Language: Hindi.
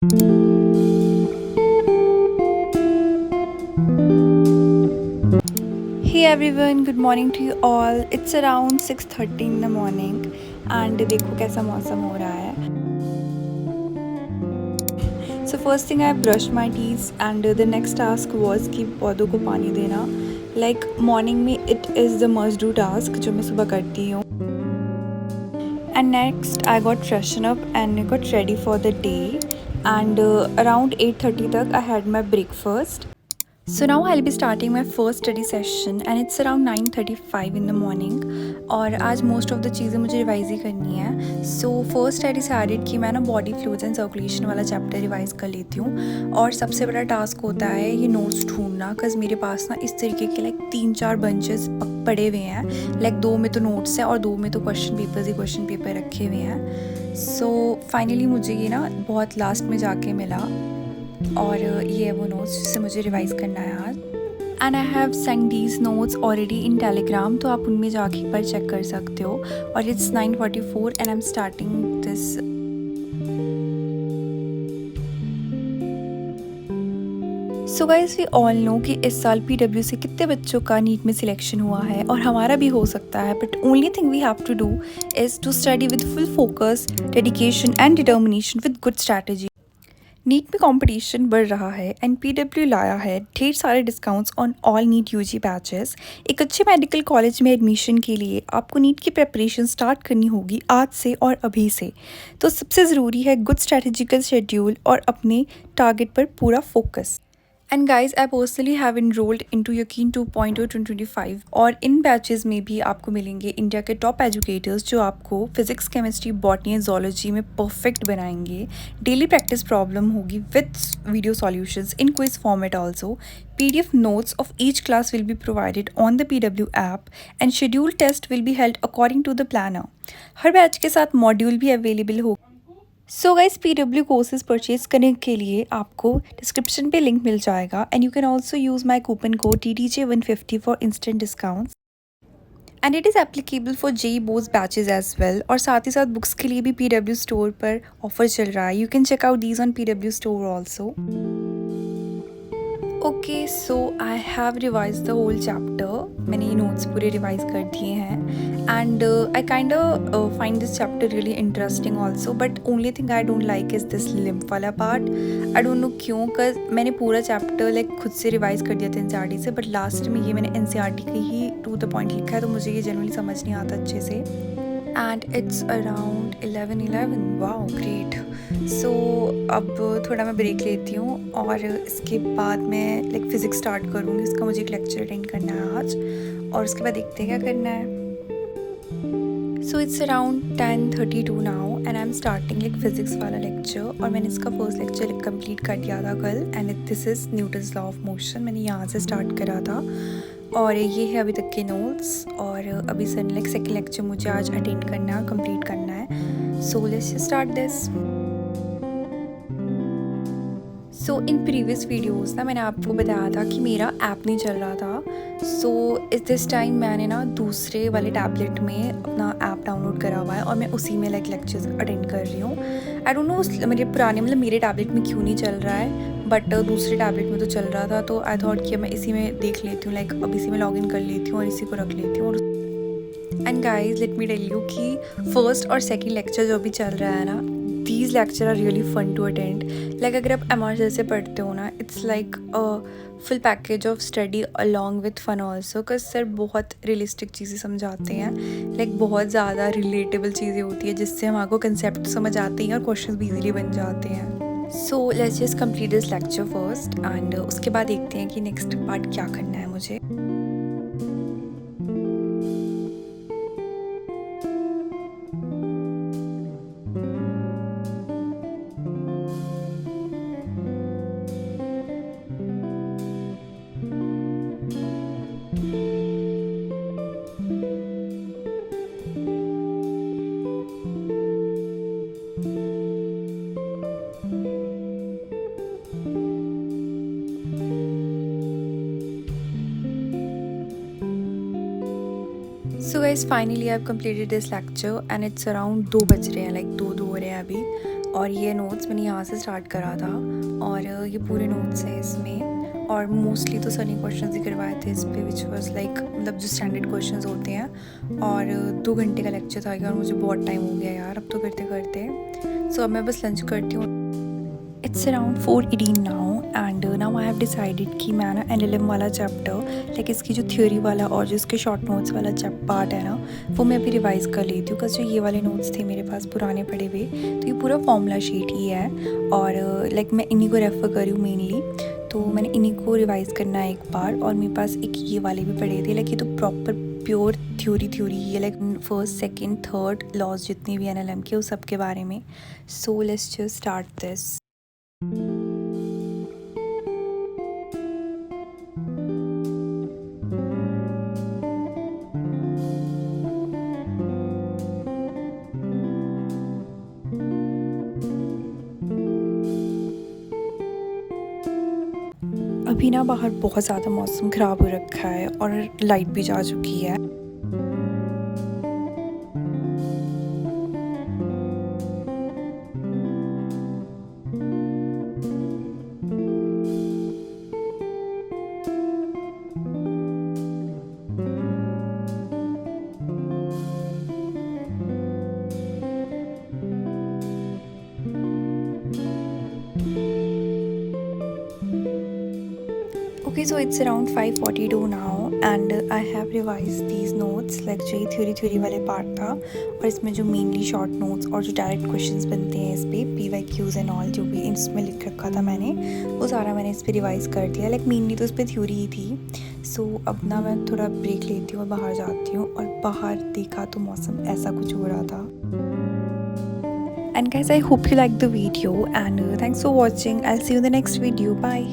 Hey everyone, good morning to you all. It's around 6:30 in the morning and देखो कैसा मौसम हो रहा है. So first thing I brushed my teeth and the next task was कि पौधों को पानी देना. Like morning में it is the must do task जो मैं सुबह करती हूँ. And next I got freshen up and got ready for the day and around 8:30 तक I had my breakfast. So now I'll be starting my first study session and it's around 9:35 in the morning और आज most of the चीज़ें मुझे रिवाइज़ ही करनी है. So first I decided कि मैं ना बॉडी फ्लूइड्स एंड सर्कुलेशन वाला चैप्टर रिवाइज़ कर लेती हूँ और सबसे बड़ा टास्क होता है ये नोट्स ढूंढना बिकॉज मेरे पास ना इस तरीके के लाइक 3-4 बंचेस पड़े हुए हैं. लाइक 2 में तो नोट्स हैं और 2 में तो क्वेश्चन पेपर रखे हुए हैं. सो फाइनली मुझे ये ना बहुत लास्ट में जाके मिला और ये है वो नोट्स जिससे मुझे रिवाइज़ करना है आज. And I have send these notes already in Telegram तो आप उनमें जाके एक बार चेक कर सकते हो. और it's 9:44 and I am starting this. So guys we all know कि इस साल PW से कितने बच्चों का नीट में सिलेक्शन हुआ है और हमारा भी हो सकता है. But only thing we have to do is to study with full focus, dedication and determination with good strategy. NEET में कंपटीशन बढ़ रहा है एंड PW लाया है ढेर सारे discounts on all NEET UG batches. एक अच्छे मेडिकल कॉलेज में एडमिशन के लिए आपको नीट की प्रिपरेशन स्टार्ट करनी होगी आज से और अभी से. तो सबसे ज़रूरी है गुड स्ट्रेटेजिकल शेड्यूल और अपने टारगेट पर पूरा focus. And guys I personally have enrolled into यकीन 2.0 2025 और इन बैचेस में भी आपको मिलेंगे इंडिया के टॉप एजुकेटर्स जो आपको physics, chemistry, botany and zoology में परफेक्ट बनाएंगे. डेली प्रैक्टिस प्रॉब्लम होगी with video solutions in quiz format also. PDF notes of each class will be provided on the PW app and scheduled test will be held according to the planner. हर बैच के साथ मॉड्यूल भी अवेलेबल हो. So guys PW courses purchase करने के लिए आपको डिस्क्रिप्शन पे लिंक मिल जाएगा and you can also use my coupon code TTJ150 for instant discounts and it is applicable for JEE boards batches as well. और साथ ही साथ बुक्स के लिए भी PW स्टोर पर ऑफर चल रहा है. You can check out these on PW store also. Okay so I have revise the whole chapter. मैंने ये नोट्स पूरे रिवाइज कर दिए हैं and I kind find this chapter really interesting also. But only thing I don't like is this lymph वाला पार्ट. आई डोंट नो क्यों बिकॉज मैंने पूरा चैप्टर लाइक खुद से रिवाइज कर दिया था NCERT से. बट लास्ट में ये मैंने NCERT की ही टू द पॉइंट लिखा है तो मुझे ये जनरली समझ नहीं आता अच्छे से. And it's around 11:11. Wow great. So अब थोड़ा मैं ब्रेक लेती हूँ और इसके बाद मैं लाइक फ़िज़िक्स स्टार्ट करूँगी. इसका मुझे एक लेक्चर अटेंड करना है आज और उसके बाद देखते हैं क्या करना है. So it's around 10:32 now and I am starting like physics वाला लेक्चर. और मैंने इसका फर्स्ट लेक्चर कंप्लीट कर दिया था कल and this is Newton's law of motion. मैंने यहाँ से स्टार्ट करा था और ये है अभी तक के नोट्स. और अभी सर लाइक सेकेंड लेक्चर मुझे आज अटेंड करना है, कंप्लीट करना है. So let's start this. So in previous videos ना मैंने आपको बताया था कि मेरा ऐप नहीं चल रहा था. सो इस दिस टाइम मैंने ना दूसरे वाले टैबलेट में अपना ऐप डाउनलोड करा हुआ है और मैं उसी में लाइक लेक्चर्स अटेंड कर रही हूँ. आई डोंट नो मेरे पुराने मतलब मेरे टैबलेट में क्यों नहीं चल रहा है बट दूसरे टैबलेट में तो चल रहा था. तो आई थॉट कि मैं इसी में देख लेती हूँ, लाइक अब इसी में लॉगिन कर लेती हूँ और इसी को रख लेती हूँ. And guys let me tell you कि फर्स्ट और सेकेंड लेक्चर जो भी चल रहा है ना, these lecture are really fun to attend. Like अगर आप MR से पढ़ते हो ना, it's like a full package of study along with fun also. because sir बहुत रियलिस्टिक चीज़ें समझाते हैं, like बहुत ज़्यादा रिलेटेबल चीज़ें होती है जिससे हमारे को कंसेप्ट समझ आते हैं और क्वेश्चंस भी इजीली बन जाते हैं. सो let's just complete this lecture first and उसके बाद देखते हैं कि नेक्स्ट पार्ट क्या करना है मुझे. So guys finally I have completed this lecture and it's around 2 बज रहे हैं, लाइक 2 हो रहे हैं अभी. और ये नोट्स मैंने यहाँ से स्टार्ट करा था और ये पूरे नोट्स हैं इसमें। और मोस्टली तो सर ने क्वेश्चन ही करवाए थे इस पे, विच वॉज लाइक मतलब जो स्टैंडर्ड क्वेश्चंस होते हैं। और 2 घंटे का लेक्चर था और मुझे बहुत टाइम हो गया यार अब तो करते करते। सो अब मैं बस लंच करती हूँ। It's around 4:18 now and now I have decided कि मैं ना NLM वाला चैप्टर लाइक इसकी जो थ्योरी वाला और जो इसके शॉर्ट नोट्स वाला पार्ट है ना वो मैं अभी रिवाइज़ कर लेती हूँ। बिकॉज जो ये वाले नोट्स थे मेरे पास पुराने पड़े हुए, तो ये पूरा फॉर्मूला शीट ही है और लाइक मैं इन्हीं को रेफ़र करी हूँ मेनली। तो मैंने इन्हीं को रिवाइज़ करना है एक बार। और मेरे पास एक ये वाले भी पड़े थे, लाइक ये तो प्रॉपर प्योर थ्योरी ही है, like first second third laws जितनी भी NLM के उस सब के बारे में। So let's just start this. अभी ना बाहर बहुत ज़्यादा मौसम ख़राब हो रखा है और लाइट भी जा चुकी है। Okay, so it's around 5:42 now and I have revised these notes, like जो ये थ्योरी वाले पार्ट था और इसमें जो मेनली शॉर्ट नोट्स और जो डायरेक्ट क्वेश्चंस बनते हैं इस पे PYQs एंड ऑल जो भी इसमें लिख रखा था मैंने, वो सारा मैंने इस पे रिवाइज़ कर दिया। लाइक मेनली तो इस पे थ्योरी ही थी। सो अब ना मैं थोड़ा ब्रेक लेती हूँ और बाहर जाती हूँ। और बाहर देखा तो मौसम ऐसा कुछ हो रहा था। And guys, I hope you liked the video and thanks for watching. I'll see you in the next video. Bye.